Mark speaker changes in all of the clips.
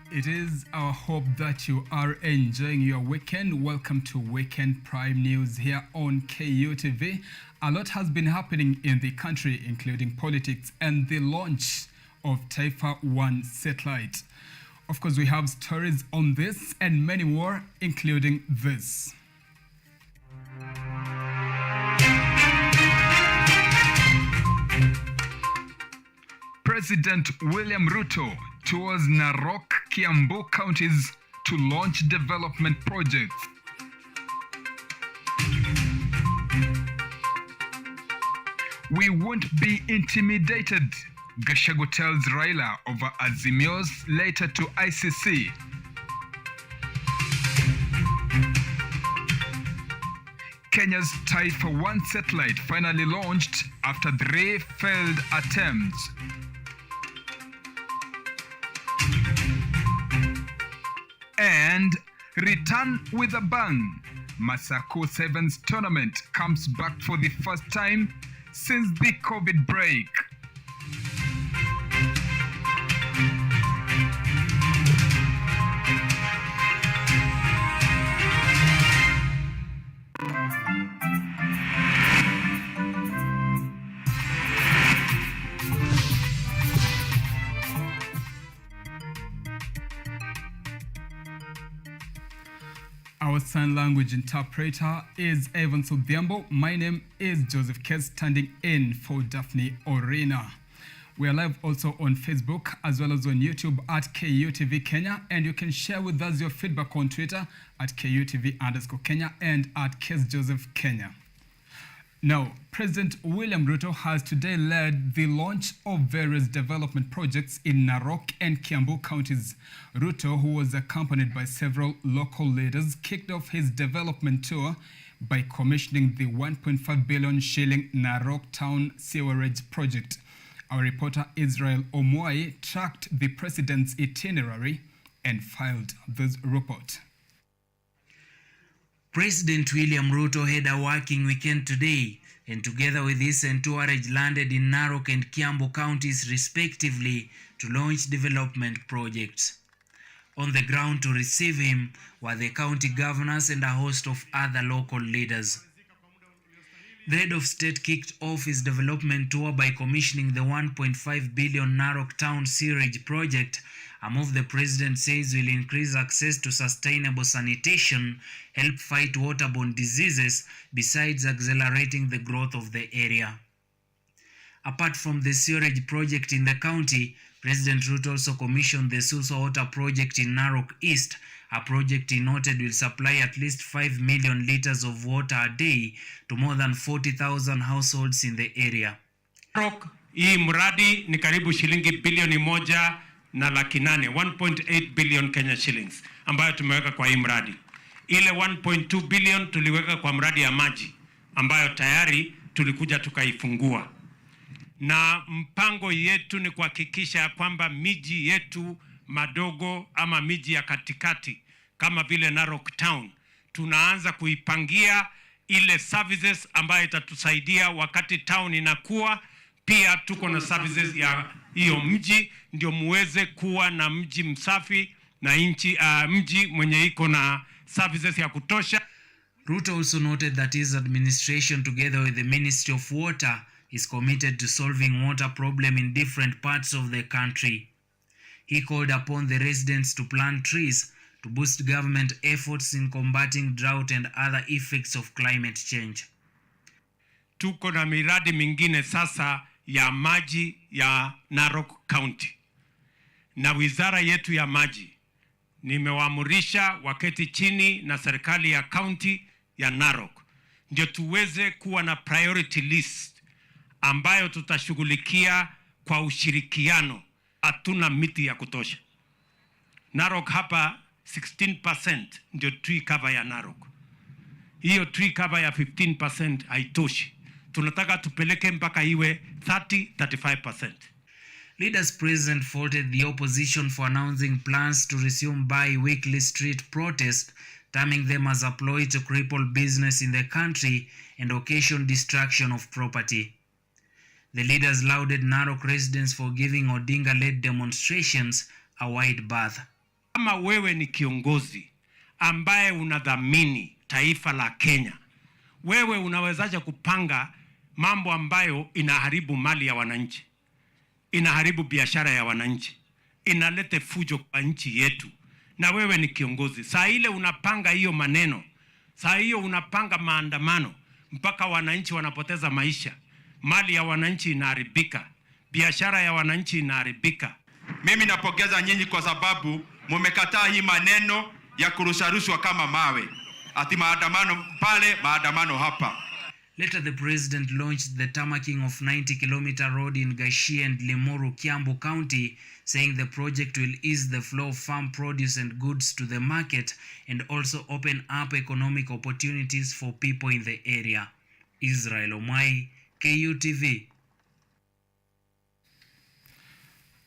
Speaker 1: It is our hope that you are enjoying your weekend. Welcome to Weekend Prime News here on KUTV. A lot has been happening in the country, including politics and the launch of Taifa 1 satellite. Of course, we have stories on this and many more, including this. President William Ruto tours Narok, Kiambu counties to launch development projects. We won't be intimidated, Gachagua tells Raila over Azimio's letter to ICC. Kenya's Taifa 1 satellite finally launched after 3 failed attempts. And return with a bang. Masako Sevens tournament comes back for the first time since the COVID break. Our sign language interpreter is ODHIAMBO. My name is Joseph Kes, standing in for Daphne Orina. We are live also on Facebook as well as on YouTube at KUTV Kenya, and you can share with us your feedback on Twitter at KUTV_Kenya and at KesJoseph Kenya. Now, President William Ruto has today led the launch of various development projects in Narok and Kiambu counties. Ruto, who was accompanied by several local leaders, kicked off his development tour by commissioning the 1.5 billion shilling Narok Town Sewerage Project. Our reporter Israel Omwai tracked the president's itinerary and filed this report.
Speaker 2: President William Ruto had a working weekend today, and together with his entourage landed in Narok and Kiambu counties respectively to launch development projects. On the ground to receive him were the county governors and a host of other local leaders. The head of state kicked off his development tour by commissioning the 1.5 billion Narok Town Sewerage Project, a move the president says will increase access to sustainable sanitation, help fight waterborne diseases, besides accelerating the growth of the area. Apart from the sewerage project in the county, President Ruto also commissioned the Suso Water Project in Narok East, a project he noted will supply at least 5 million liters of water a day to more than 40,000 households in the area.
Speaker 3: Narok, hii mradi ni karibu shilingi bilioni 1.8 1.8 billion Kenya shillings ambayo tumeweka kwa hii mradi. Ile 1.2 billion tuliweka kwa mradi ya maji ambayo tayari tulikuja tukaifungua. Na mpango yetu ni kuhakikisha kwamba miji yetu madogo ama miji ya katikati kama vile Narok Town tunaanza kuipangia ile services ambayo itatusaidia wakati town inakuwa. Pia tuko na services ya hiyo mji ndio muweze kuwa na mji msafi na mji mwenye iko na services ya kutosha.
Speaker 2: Ruto also noted that his administration, together with the Ministry of Water, is committed to solving water problem in different parts of the country. He called upon the residents to plant trees to boost government efforts in combating drought and other effects of climate change.
Speaker 3: Tuko na miradi mingine sasa ya maji ya Narok County. Na wizara yetu ya maji nimewaamurisha waketi chini na serikali ya county ya Narok ndio tuweze kuwa na priority list ambayo tutashughulikia kwa ushirikiano. Hatuna miti ya kutosha. Narok hapa 16% ndio tree cover ya Narok. Hiyo tree cover ya 15% haitoshi. Tunataka tupeleke mpaka iwe 30-35%.
Speaker 2: Leaders present faulted the opposition for announcing plans to resume bi-weekly street protests, terming them as a ploy to cripple business in the country and occasion destruction of property. The leaders lauded Narok residents for giving Odinga-led demonstrations a wide berth.
Speaker 3: Kama wewe ni kiongozi ambaye unadhamini taifa la Kenya, wewe unawezaje kupanga mambo ambayo inaharibu mali ya wananchi, inaharibu biashara ya wananchi, inalete fujo kwa nchi yetu? Na wewe ni kiongozi, saa ile unapanga hiyo maneno, saa hiyo unapanga maandamano mpaka wananchi wanapoteza maisha, mali ya wananchi inaharibika, biashara ya wananchi inaharibika.
Speaker 4: Mimi napongeza nyinyi kwa sababu mumekataa hii maneno ya kurusharushwa kama mawe, ati maandamano pale, maandamano hapa.
Speaker 2: Later, the president launched the tarmacking of 90-kilometer road in Gashie and Limuru, Kiambu County, saying the project will ease the flow of farm produce and goods to the market and also open up economic opportunities for people in the area. Israel Omai, KUTV.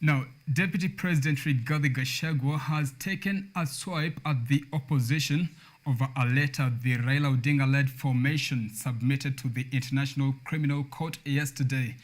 Speaker 1: Now, Deputy President Rigathi Gachagua has taken a swipe at the opposition over a letter the Raila Odinga-led formation submitted to the International Criminal Court yesterday.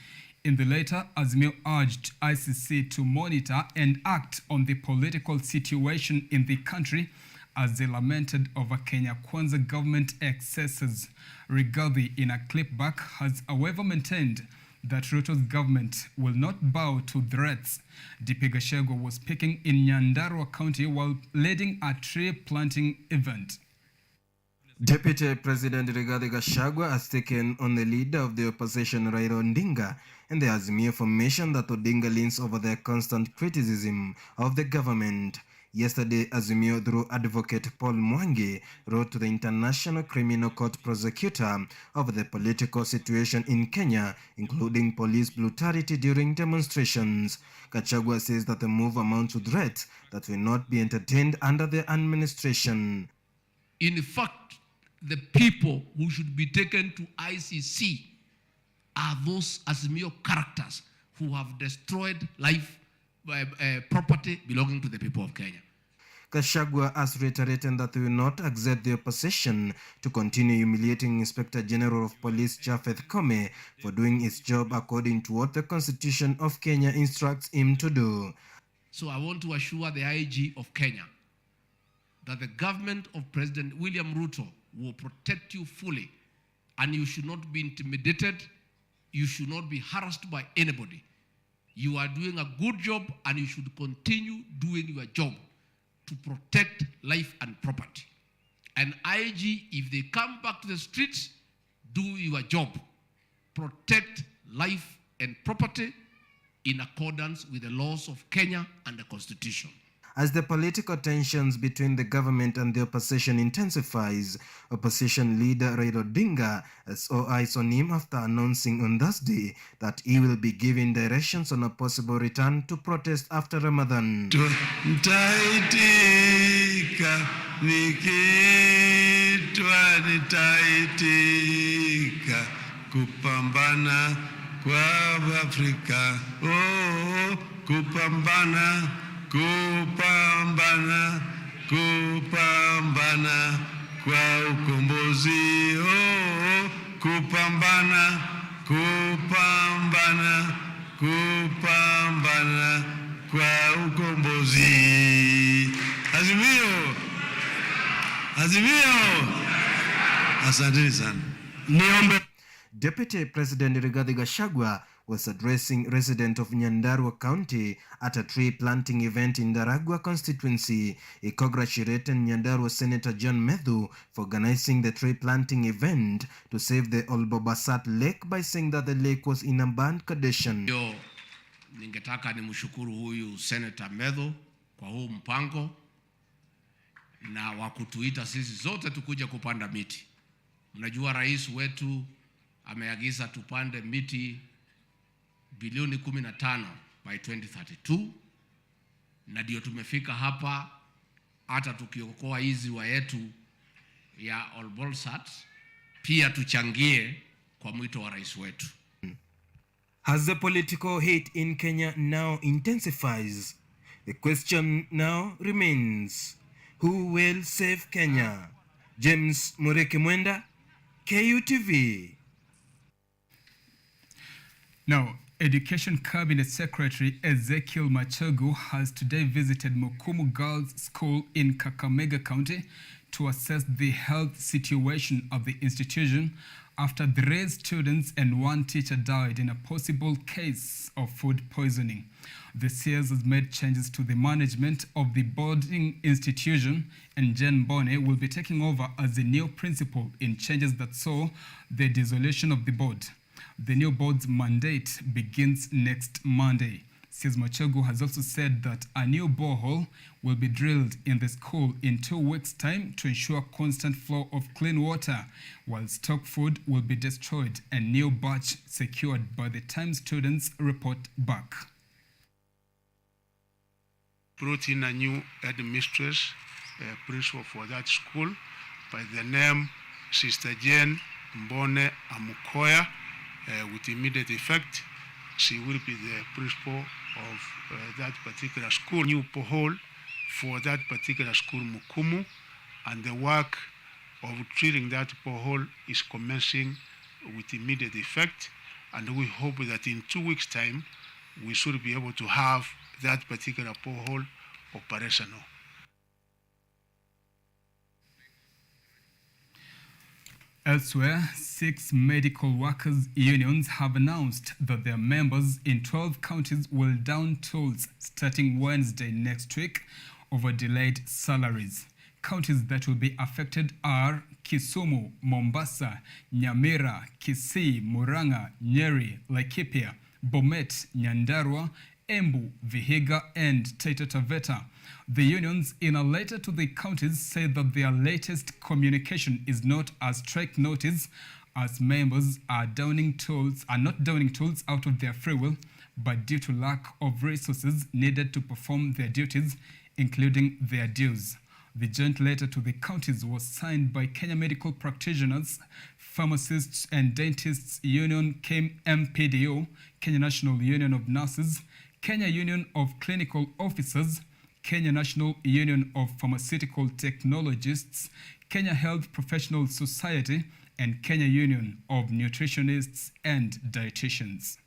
Speaker 1: In the letter, Azimio urged ICC to monitor and act on the political situation in the country as they lamented over Kenya Kwanza government excesses. Rigathi, in a clip back, has however maintained that Ruto's government will not bow to threats. DP Gachagua was speaking in Nyandarua County while leading a tree planting event.
Speaker 5: Deputy President Rigathi Gachagua has taken on the leader of the opposition Raila Odinga and the Azimio formation that Odinga leans over their constant criticism of the government. Yesterday, Azimio, through advocate Paul Mwangi, wrote to the International Criminal Court prosecutor over the political situation in Kenya, including police brutality during demonstrations. Gachagua says that the move amounts to threats that will not be entertained under their administration.
Speaker 6: In fact, the people who should be taken to ICC are those Azimio characters who have destroyed life, property belonging to the people of Kenya.
Speaker 5: Gachagua has reiterated that they will not accept the opposition to continue humiliating Inspector General of Police Japheth Kome for doing his job according to what the Constitution of Kenya instructs him to do.
Speaker 6: So I want to assure the IG of Kenya that the government of President William Ruto will protect you fully, and you should not be intimidated, you should not be harassed by anybody. You are doing a good job and you should continue doing your job to protect life and property. And IG, if they come back to the streets, do your job. Protect life and property in accordance with the laws of Kenya and the Constitution.
Speaker 5: As the political tensions between the government and the opposition intensifies, opposition leader Raila Odinga has all eyes on him after announcing on Thursday that he will be giving directions on a possible return to protest after Ramadan.
Speaker 7: Nitaitika, nikitwa nitaitika, kupambana kwa Afrika, oh, kupambana, kupambana, kupambana kwa ukombozi, oh, kupambana, kupambana, kupambana kwa ukombozi. Azimio, Azimio. Asante sana.
Speaker 5: Niombe. Deputy President Rigathi Gachagua was addressing residents of Nyandarua County at a tree planting event in Daragwa constituency. He congratulated Nyandarua Senator John Medhu for organizing the tree planting event to save the Olbobasat Lake by saying that the lake was in a bad condition.
Speaker 6: Ningetaka nimshukuru huyu Senator Medhu kwa huu mpango na wakutuita sisi zote tukuje kupanda miti. Mnajua rais wetu ameagiza tupande miti bilioni 15 by 2032, na ndio tumefika hapa. Hata tukiokoa hizi wa yetu ya Olbolsat, pia tuchangie kwa mwito wa rais wetu.
Speaker 5: As the political hate in Kenya now intensifies, the question now remains, who will save Kenya? James Mureke Mwenda, KUTV.
Speaker 1: Now, Education Cabinet Secretary Ezekiel Machogu has today visited Mukumu Girls School in Kakamega County to assess the health situation of the institution after 3 students and 1 teacher died in a possible case of food poisoning. The CS has made changes to the management of the boarding institution, and Jen Bone will be taking over as the new principal in changes that saw the dissolution of the board. The new board's mandate begins next Monday. CS Machogu has also said that a new borehole will be drilled in the school in 2 weeks' time to ensure constant flow of clean water, while stock food will be destroyed and new batch secured by the time students report back.
Speaker 7: Brought in a new headmistress, principal for that school, by the name Sister Jane Mbone Amukoya, with immediate effect. She will be the principal of that particular school. New borehole for that particular school, Mukumu, and the work of treating that borehole is commencing with immediate effect, and we hope that in 2 weeks' time we should be able to have that particular borehole operational.
Speaker 1: Elsewhere, 6 medical workers' unions have announced that their members in 12 counties will down tools starting Wednesday next week over delayed salaries. Counties that will be affected are Kisumu, Mombasa, Nyamira, Kisii, Murang'a, Nyeri, Laikipia, Bomet, Nyandarua, Embu, Vihiga, and Taita Taveta. The unions, in a letter to the counties, say that their latest communication is not a strike notice, as members are not downing tools out of their free will, but due to lack of resources needed to perform their duties, including their dues. The joint letter to the counties was signed by Kenya Medical Practitioners, Pharmacists and Dentists Union, MPDO, Kenya National Union of Nurses, Kenya Union of Clinical Officers, Kenya National Union of Pharmaceutical Technologists, Kenya Health Professional Society, and Kenya Union of Nutritionists and Dietitians.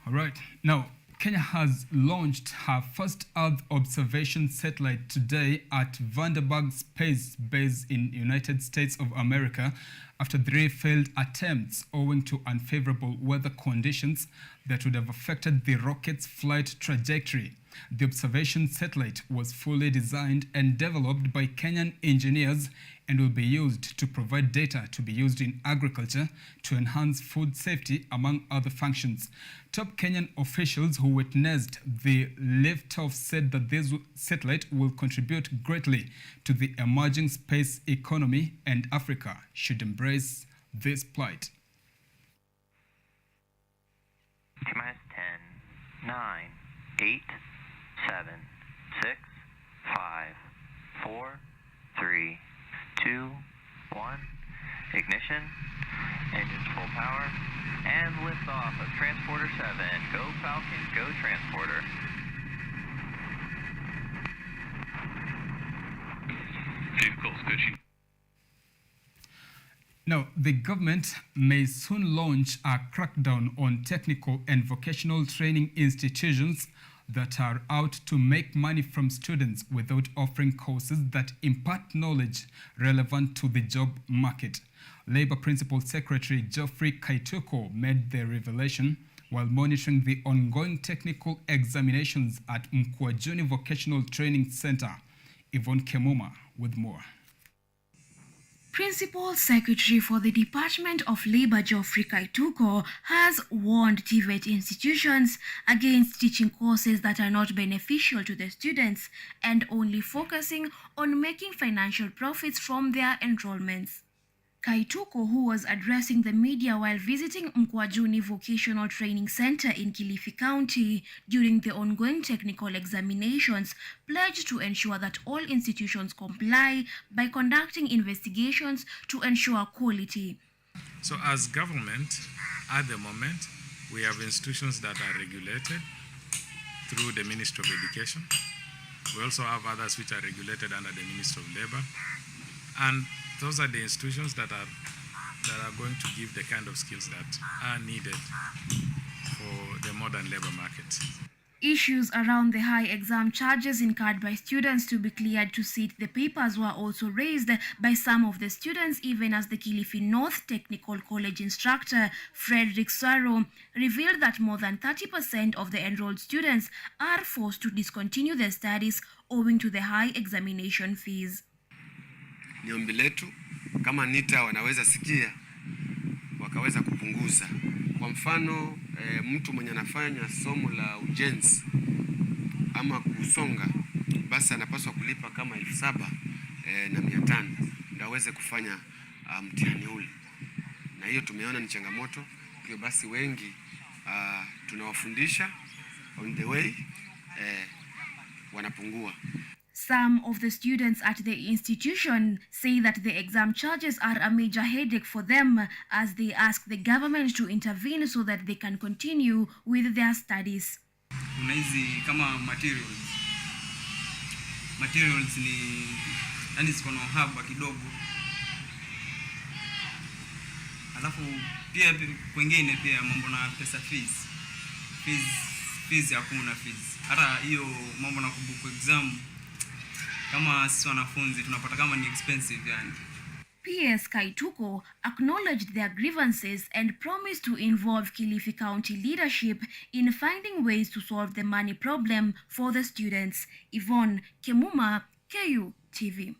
Speaker 1: All right, now Kenya has launched her first Earth observation satellite today at Vandenberg Space Base in United States of America after 3 failed attempts owing to unfavorable weather conditions that would have affected the rocket's flight trajectory. The observation satellite was fully designed and developed by Kenyan engineers and will be used to provide data to be used in agriculture to enhance food safety, among other functions. Top Kenyan officials who witnessed the liftoff said that this satellite will contribute greatly to the emerging space economy, and Africa should embrace this plight.
Speaker 8: T-minus 10, 9, 8, 7, 6, 5, 4, 3, 2, 1. Ignition. Engines full power. And liftoff of Transporter 7. Go Falcon, go Transporter.
Speaker 9: Vehicles, good.
Speaker 1: Now, the government may soon launch a crackdown on technical and vocational training institutions that are out to make money from students without offering courses that impart knowledge relevant to the job market. Labour Principal Secretary Geoffrey Kaituko made the revelation while monitoring the ongoing technical examinations at Mkwajuni Vocational Training Center. Yvonne Kemuma with more.
Speaker 10: Principal Secretary for the Department of Labour Geoffrey Kaituko has warned TVET institutions against teaching courses that are not beneficial to the students and only focusing on making financial profits from their enrollments. Kaituko, who was addressing the media while visiting Mkwajuni Vocational Training Center in Kilifi County during the ongoing technical examinations, pledged to ensure that all institutions comply by conducting investigations to ensure quality.
Speaker 11: So as government, at the moment, We have institutions that are regulated through the Ministry of Education. We also have others which are regulated under the Ministry of Labor. And those are the institutions that are going to give the kind of skills that are needed for the modern labor market.
Speaker 10: Issues around the high exam charges incurred by students to be cleared to sit the papers were also raised by some of the students, even as the Kilifi North Technical College instructor Frederick Swaro revealed that more than 30% of the enrolled students are forced to discontinue their studies owing to the high examination fees.
Speaker 12: Ni ombi letu kama NITA wanaweza sikia wakaweza kupunguza. Kwa mfano mtu mwenye anafanya somo la ujenzi ama kusonga, basi anapaswa kulipa kama 7,500 ndio aweze kufanya mtihani ule. Na hiyo tumeona ni changamoto. Kwa basi wengi tunawafundisha on the way wanapungua.
Speaker 10: Some of the students at the institution say that the exam charges are a major headache for them as they ask the government to intervene so that they can continue with their studies.
Speaker 13: Kuna hizi kama materials ni yani ziko na uhaba kidogo. Alafu pia kwingine pia mambo na pesa fees hakuna fees. Hata hiyo mambo na kubuku exam kama sisi wanafunzi tunapata kama ni expensive yani.
Speaker 10: PS Kaituko acknowledged their grievances and promised to involve Kilifi County leadership in finding ways to solve the money problem for the students. Yvonne Kemuma, KU TV.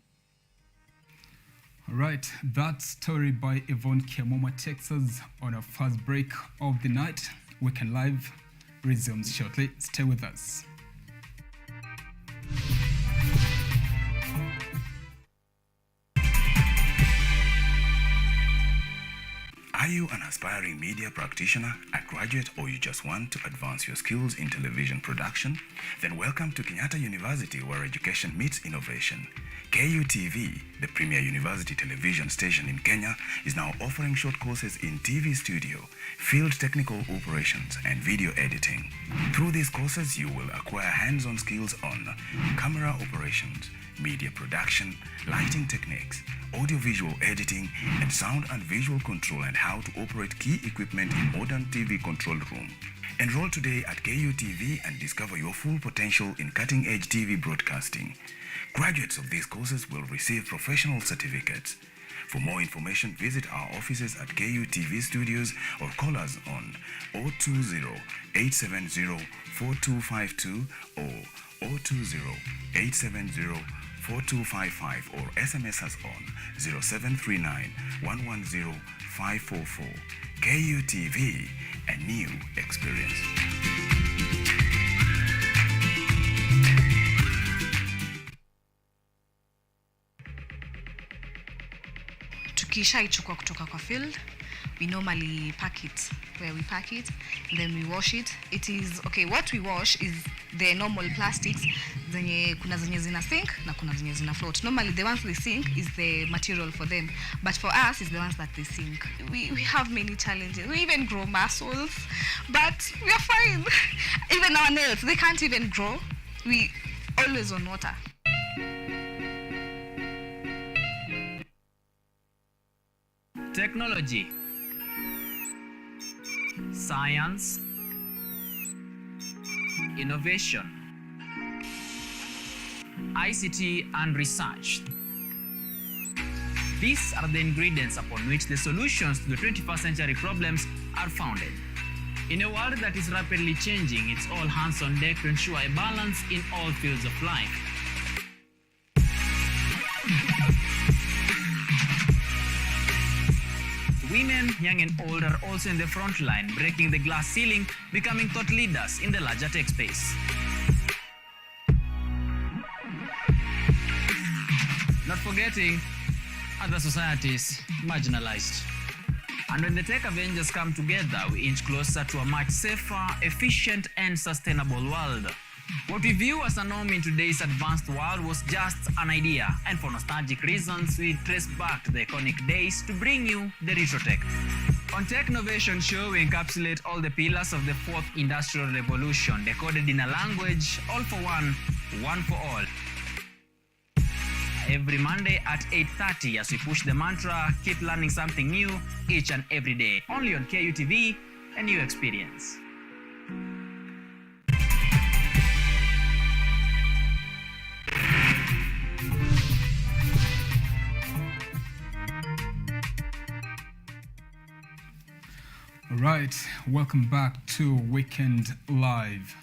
Speaker 1: All right, that story by Yvonne Kemuma takes us on our first break of the night. Weekend Live resumes shortly. Stay with us.
Speaker 14: Are you an aspiring media practitioner, a graduate, or you just want to advance your skills in television production? Then welcome to Kenyatta University, where education meets innovation. KUTV, the premier university television station in Kenya, is now offering short courses in TV studio, field technical operations, and video editing. Through these courses, you will acquire hands-on skills on camera operations, media production, lighting techniques, audiovisual editing, and sound and visual control, and how to operate key equipment in modern TV control room. Enroll today at KUTV and discover your full potential in cutting-edge TV broadcasting. Graduates of these courses will receive professional certificates. For more information, visit our offices at KUTV Studios or call us on 020-870-4252 or 020-870-4255 or SMS us on 0739-110-544. KUTV, a new experience.
Speaker 15: Tukishaichukua kutoka kwa field, we normally pack it where we pack it, and then we wash it. It is okay, what we wash is the normal plastics, kuna zenye zina sink na kuna zenye zina float. Normally the ones they sink is the material for them, but for us is the ones that they sink. We have many challenges. We even grow muscles, but we are fine. Even our nails, they can't even grow. We always on water.
Speaker 16: Technology, science, innovation, ICT and research. These are the ingredients upon which the solutions to the 21st century problems are founded. In a world that is rapidly changing, it's all hands on deck to ensure a balance in all fields of life. Women, young and old, are also in the front line, breaking the glass ceiling, becoming thought leaders in the larger tech space. Not forgetting other societies marginalized. And when the tech Avengers come together, we inch closer to a much safer, efficient, and sustainable world. What we view as a norm in today's advanced world was just an idea, and for nostalgic reasons, we trace back to the iconic days to bring you the retro tech. On Technovation Show, we encapsulate all the pillars of the fourth industrial revolution, decoded in a language, all for one for all. Every Monday at 8:30 as we push the mantra, keep learning something new each and every day. Only on KUTV, a new experience.
Speaker 1: Right, welcome back to Weekend Live.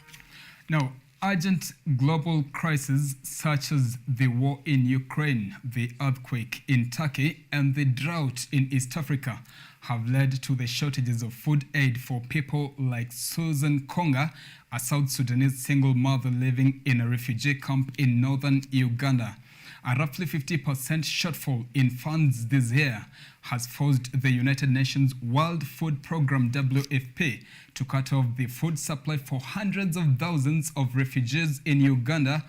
Speaker 1: Now, urgent global crises such as the war in Ukraine, the earthquake in Turkey, and the drought in East Africa have led to the shortages of food aid for people like Susan Konga, a South Sudanese single mother living in a refugee camp in northern Uganda. A roughly 50% shortfall in funds this year has forced the United Nations World Food Programme WFP to cut off the food supply for hundreds of thousands of refugees in Uganda,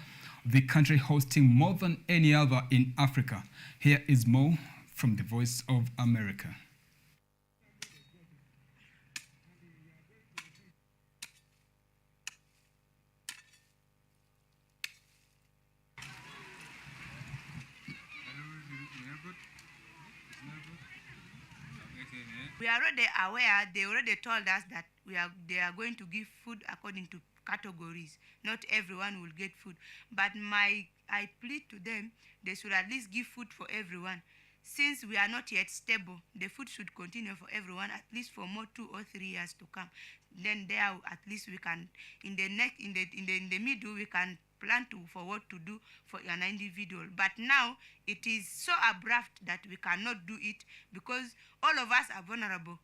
Speaker 1: the country hosting more than any other in Africa. Here is more from the Voice of America.
Speaker 17: We are already aware, they already told us that they are going to give food according to categories. Not everyone will get food. But I plead to them, they should at least give food for everyone. Since we are not yet stable, the food should continue for everyone at least for more 2 or 3 years to come. Then there at least we can in the middle we can plan for what to do for an individual. But now it is so abrupt that we cannot do it because all of us are vulnerable.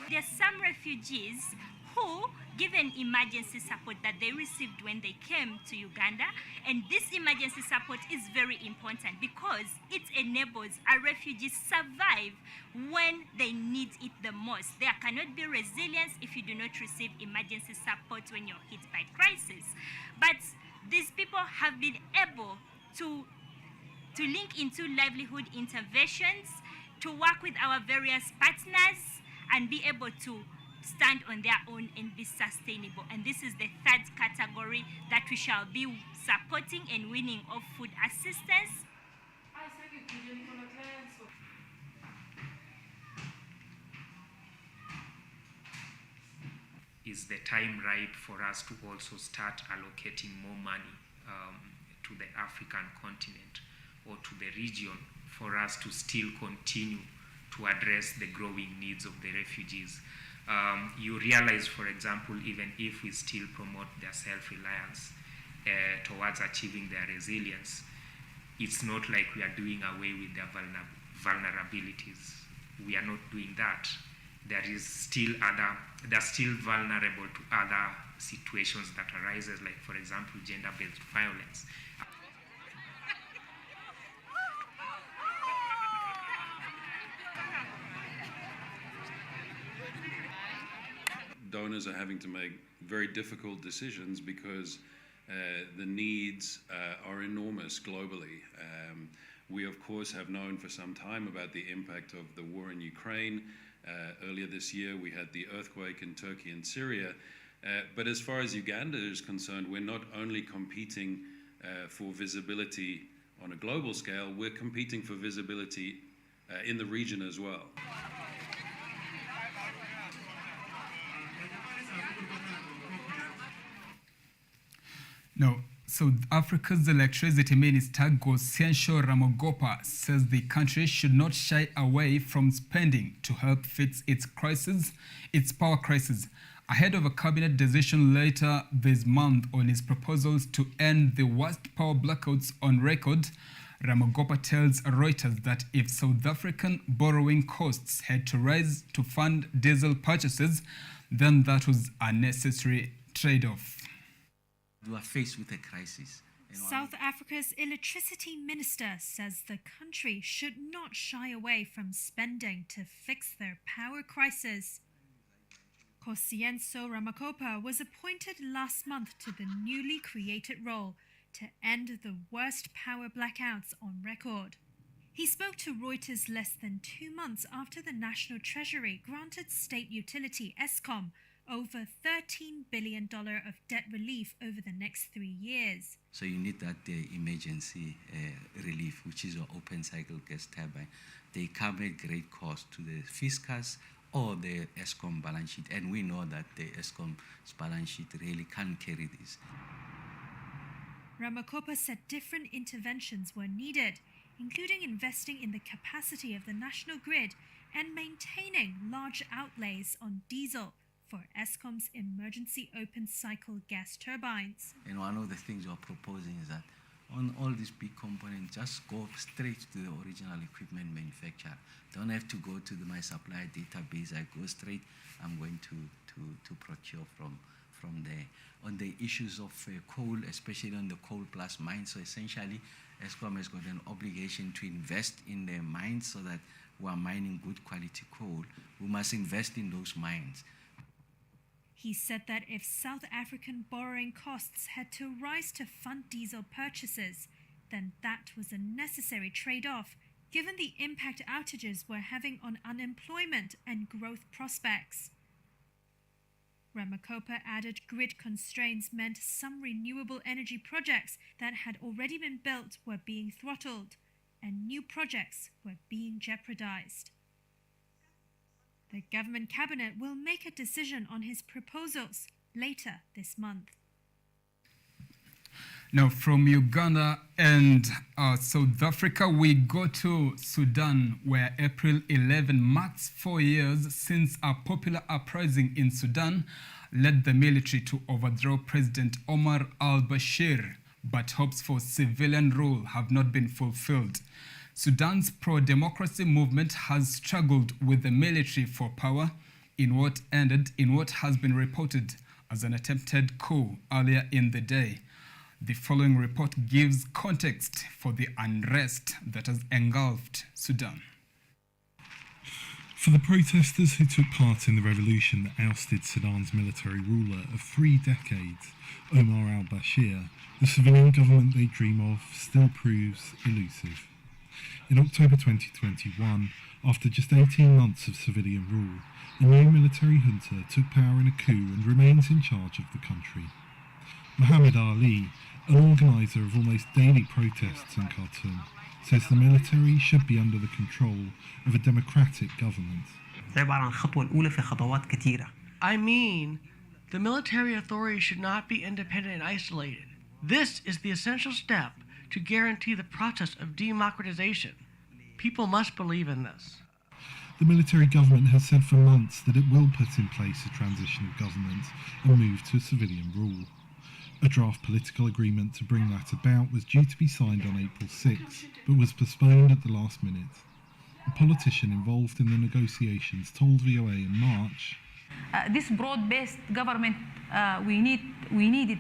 Speaker 18: There are some refugees who, given emergency support that they received when they came to Uganda, and this emergency support is very important because it enables a refugee survive when they need it the most. There cannot be resilience if you do not receive emergency support when you're hit by crisis. But these people have been able to link into livelihood interventions, to work with our various partners, and be able to stand on their own and be sustainable. And this is the third category that we shall be supporting and winning of food assistance.
Speaker 19: Is the time ripe for us to also start allocating more money to the African continent or to the region for us to still continue to address the growing needs of the refugees? You realize, for example, even if we still promote their self-reliance towards achieving their resilience, it's not like we are doing away with their vulnerabilities. We are not doing that. They're still vulnerable to other situations that arises, like, for example, gender-based violence.
Speaker 20: Donors are having to make very difficult decisions because the needs are enormous globally. We, of course, have known for some time about the impact of the war in Ukraine. Earlier this year, we had the earthquake in Turkey and Syria. But as far as Uganda is concerned, we're not only competing for visibility on a global scale, we're competing for visibility in the region as well.
Speaker 1: No, South Africa's electricity minister, Gosiensho Ramogopa, says the country should not shy away from spending to help fix its power crisis, ahead of a cabinet decision later this month on its proposals to end the worst power blackouts on record. Ramogopa tells Reuters that if South African borrowing costs had to rise to fund diesel purchases, then that was a necessary trade-off.
Speaker 21: We are faced with a crisis.
Speaker 22: South Africa's electricity minister says the country should not shy away from spending to fix their power crisis. Kosienso Ramakopa was appointed last month to the newly created role to end the worst power blackouts on record. He spoke to Reuters less than 2 months after the National Treasury granted state utility Eskom over $13 billion of debt relief over the next 3 years.
Speaker 3: So you need that emergency relief, which is your open cycle gas turbine. They come at great cost to the fiscus or the Eskom balance sheet, and we know that the Eskom's balance sheet really can't carry this.
Speaker 22: Ramakopa said different interventions were needed, including investing in the capacity of the national grid and maintaining large outlays on diesel for Eskom's emergency open cycle gas turbines.
Speaker 3: And one of the things we're proposing is that on all these big components, just go straight to the original equipment manufacturer. Don't have to go to my supplier database. I go straight, I'm going to procure from there. On the issues of coal, especially on the coal plus mines, so essentially Eskom has got an obligation to invest in their mines so that we are mining good quality coal. We must invest in those mines.
Speaker 22: He said that if South African borrowing costs had to rise to fund diesel purchases, then that was a necessary trade-off, given the impact outages were having on unemployment and growth prospects. Ramakopa added grid constraints meant some renewable energy projects that had already been built were being throttled, and new projects were being jeopardized. The government cabinet will make a decision on his proposals later this month.
Speaker 1: Now, from Uganda and South Africa, we go to Sudan, where April 11 marks 4 years since a popular uprising in Sudan led the military to overthrow President Omar al-Bashir, but hopes for civilian rule have not been fulfilled. Sudan's pro-democracy movement has struggled with the military for power in what has been reported as an attempted coup earlier in the day. The following report gives context for the unrest that has engulfed Sudan.
Speaker 4: For the protesters who took part in the revolution that ousted Sudan's military ruler of 3 decades, Omar al-Bashir, the civilian government they dream of still proves elusive. In October 2021, after just 18 months of civilian rule, a new military junta took power in a coup and remains in charge of the country. Muhammad Ali, an organiser of almost daily protests in Khartoum, says the military should be under the control of a democratic government.
Speaker 23: I mean, the military authority should not be independent and isolated. This is the essential step to guarantee the process of democratization. People must believe in this.
Speaker 4: The military government has said for months that it will put in place a transitional government and move to civilian rule. A draft political agreement to bring that about was due to be signed on April 6, but was postponed at the last minute. A politician involved in the negotiations told VOA in March,
Speaker 24: this broad-based government, we need it.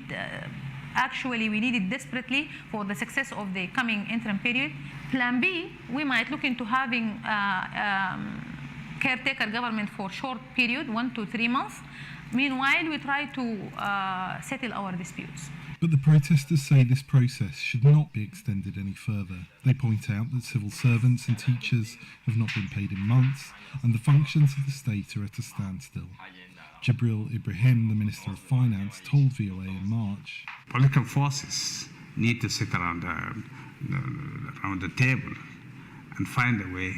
Speaker 24: Actually, we need it desperately for the success of the coming interim period. Plan B, we might look into having caretaker government for short period, 1 to 3 months. Meanwhile, we try to settle our disputes.
Speaker 4: But the protesters say this process should not be extended any further. They point out that civil servants and teachers have not been paid in months, and the functions of the state are at a standstill. Jibril Ibrahim, the Minister of Finance, told VOA in March,
Speaker 25: political forces need to sit around the table and find a way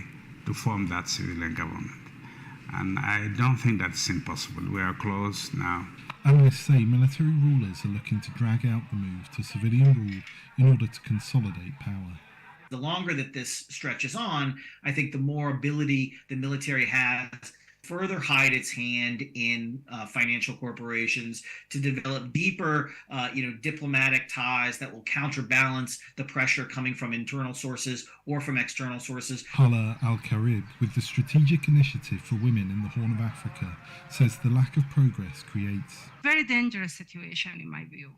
Speaker 25: to form that civilian government. And I don't think that's impossible. We are close now.
Speaker 4: Analysts say military rulers are looking to drag out the move to civilian rule in order to consolidate power.
Speaker 26: The longer that this stretches on, I think the more ability the military has further hide its hand in financial corporations, to develop deeper, diplomatic ties that will counterbalance the pressure coming from internal sources or from external sources.
Speaker 4: Hala Al-Karib, with the Strategic Initiative for Women in the Horn of Africa, says the lack of progress creates
Speaker 27: very dangerous situation in my view.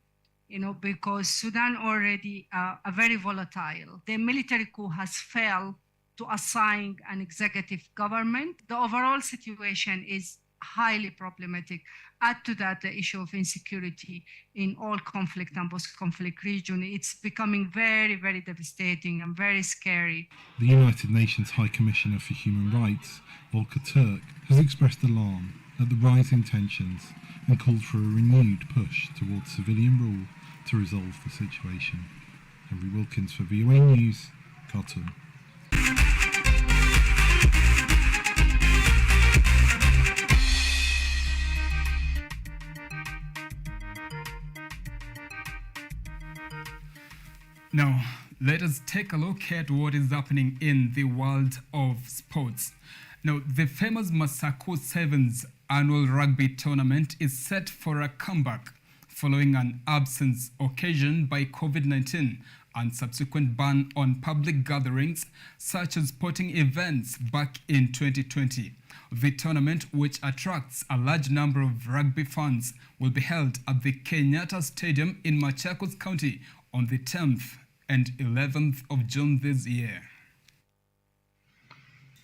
Speaker 27: Because Sudan already are very volatile. The military coup has failed to assign an executive government. The overall situation is highly problematic. Add to that the issue of insecurity in all conflict and post-conflict region. It's becoming very, very devastating and very scary.
Speaker 4: The United Nations High Commissioner for Human Rights, Volker Turk, has expressed alarm at the rising tensions and called for a renewed push towards civilian rule to resolve the situation. Henry Wilkins for VOA News, Khartoum.
Speaker 1: Now, let us take a look at what is happening in the world of sports. Now, the famous Masaku Sevens annual rugby tournament is set for a comeback following an absence occasioned by COVID-19 and subsequent ban on public gatherings such as sporting events back in 2020. The tournament, which attracts a large number of rugby fans, will be held at the Kenyatta Stadium in Machakos County on the 10th and 11th of June this year.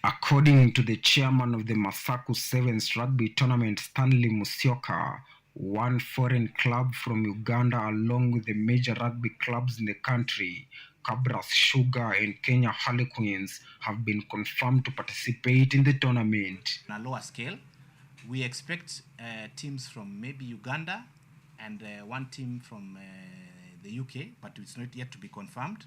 Speaker 2: According to the chairman of the Masaku Sevens rugby tournament, Stanley Musyoka, one foreign club from Uganda along with the major rugby clubs in the country, Kabras Sugar and Kenya Harlequins, have been confirmed to participate in the tournament.
Speaker 5: On a lower scale, we expect teams from maybe Uganda and one team from the UK, but it's not yet to be confirmed.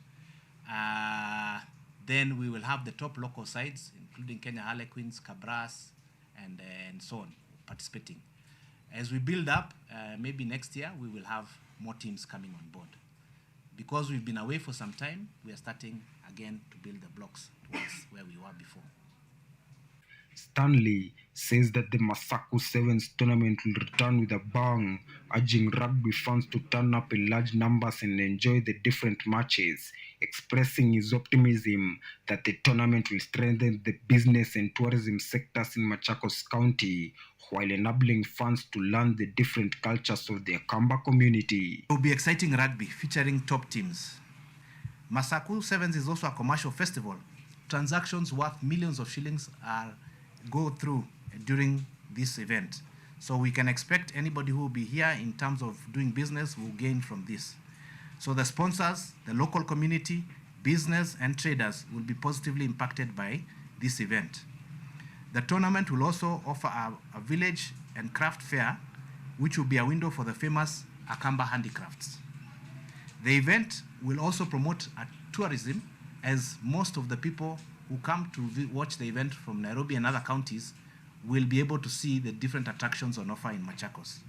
Speaker 5: Then we will have the top local sides, including Kenya Harlequins, Cabras, and so on, participating. As we build up, maybe next year, we will have more teams coming on board. Because we've been away for some time, we are starting again to build the blocks towards where we were before.
Speaker 2: Stanley says that the Masaku Sevens tournament will return with a bang, urging rugby fans to turn up in large numbers and enjoy the different matches, expressing his optimism that the tournament will strengthen the business and tourism sectors in Machakos County, while enabling fans to learn the different cultures of the Akamba community.
Speaker 5: It will be exciting rugby featuring top teams. Masaku Sevens is also a commercial festival. Transactions worth millions of shillings go through during this event. So we can expect anybody who will be here in terms of doing business will gain from this. So the sponsors, the local community, business and traders will be positively impacted by this event. The tournament will also offer a village and craft fair, which will be a window for the famous Akamba handicrafts. The event will also promote tourism, as most of the people who come to watch the event from Nairobi and other counties will be able to see the different attractions on offer in Machakos.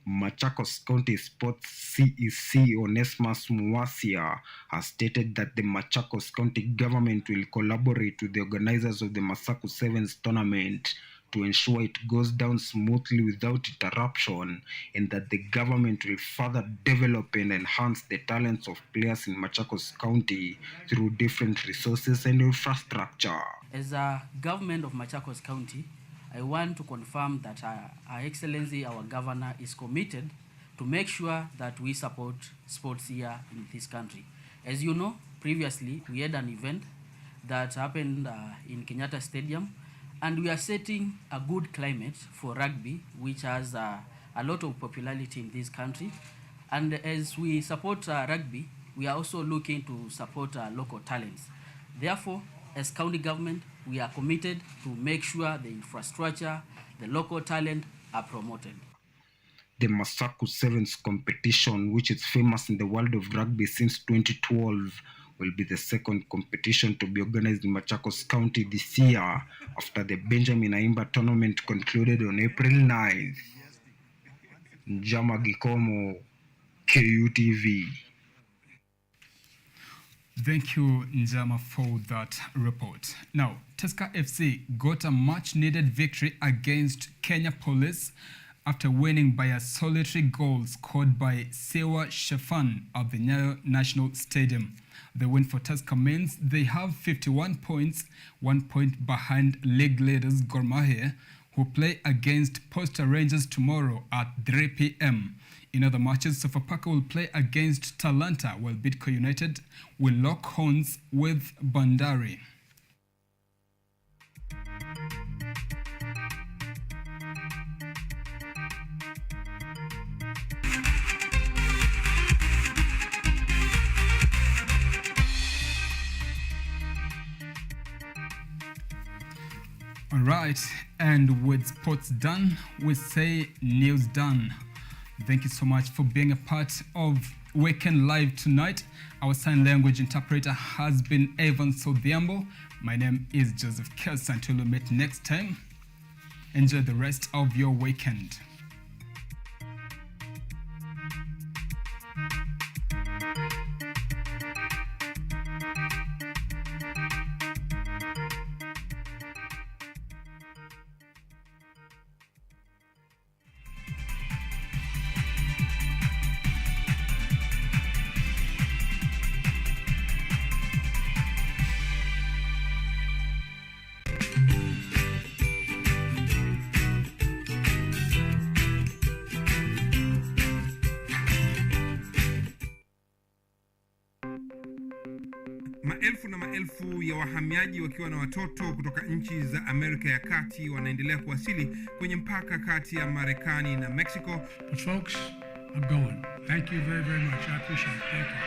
Speaker 2: Machakos County Sports CEC Onesmus Muwasia has stated that the Machakos County government will collaborate with the organizers of the Masaku Sevens tournament to ensure it goes down smoothly without interruption, and that the government will further develop and enhance the talents of players in Machakos County through different resources and infrastructure.
Speaker 6: As a government of Machakos County, I want to confirm that Her Excellency, our governor, is committed to make sure that we support sports here in this country. As you know, previously we had an event that happened in Kenyatta Stadium, and we are setting a good climate for rugby, which has a lot of popularity in this country. And as we support rugby, we are also looking to support local talents. Therefore, as county government, we are committed to make sure the infrastructure, the local talent are promoted.
Speaker 2: The Masaku Sevens competition, which is famous in the world of rugby since 2012, will be the second competition to be organized in Machakos County this year, after the Benjamin Aimba tournament concluded on April 9th. Njama Gikomo, KUTV.
Speaker 1: Thank you, Njama, for that report. Now, Tusker FC got a much-needed victory against Kenya Police after winning by a solitary goal scored by Sewa Shefan at the Nyayo National Stadium. The win for Tusker means they have 51 points, 1 point behind league leaders Gor Mahia, who play against Posta Rangers tomorrow at 3 p.m. In other matches, Sofapaka will play against Talanta, while Bidco United will lock horns with Bandari. All right, and with sports done, we say news done. Thank you so much for being a part of Weekend Live tonight. Our sign language interpreter has been Evans ODHIAMBO. My name is Joseph Kels. Until we meet next time, enjoy the rest of your weekend.
Speaker 7: Maelfu na maelfu ya wahamiaji wakiwa na watoto kutoka nchi za Amerika ya Kati wanaendelea kuwasili kwenye mpaka kati ya Marekani na Mexico.
Speaker 8: The folks, I'm going. Thank you very, very much. I appreciate it. Thank you.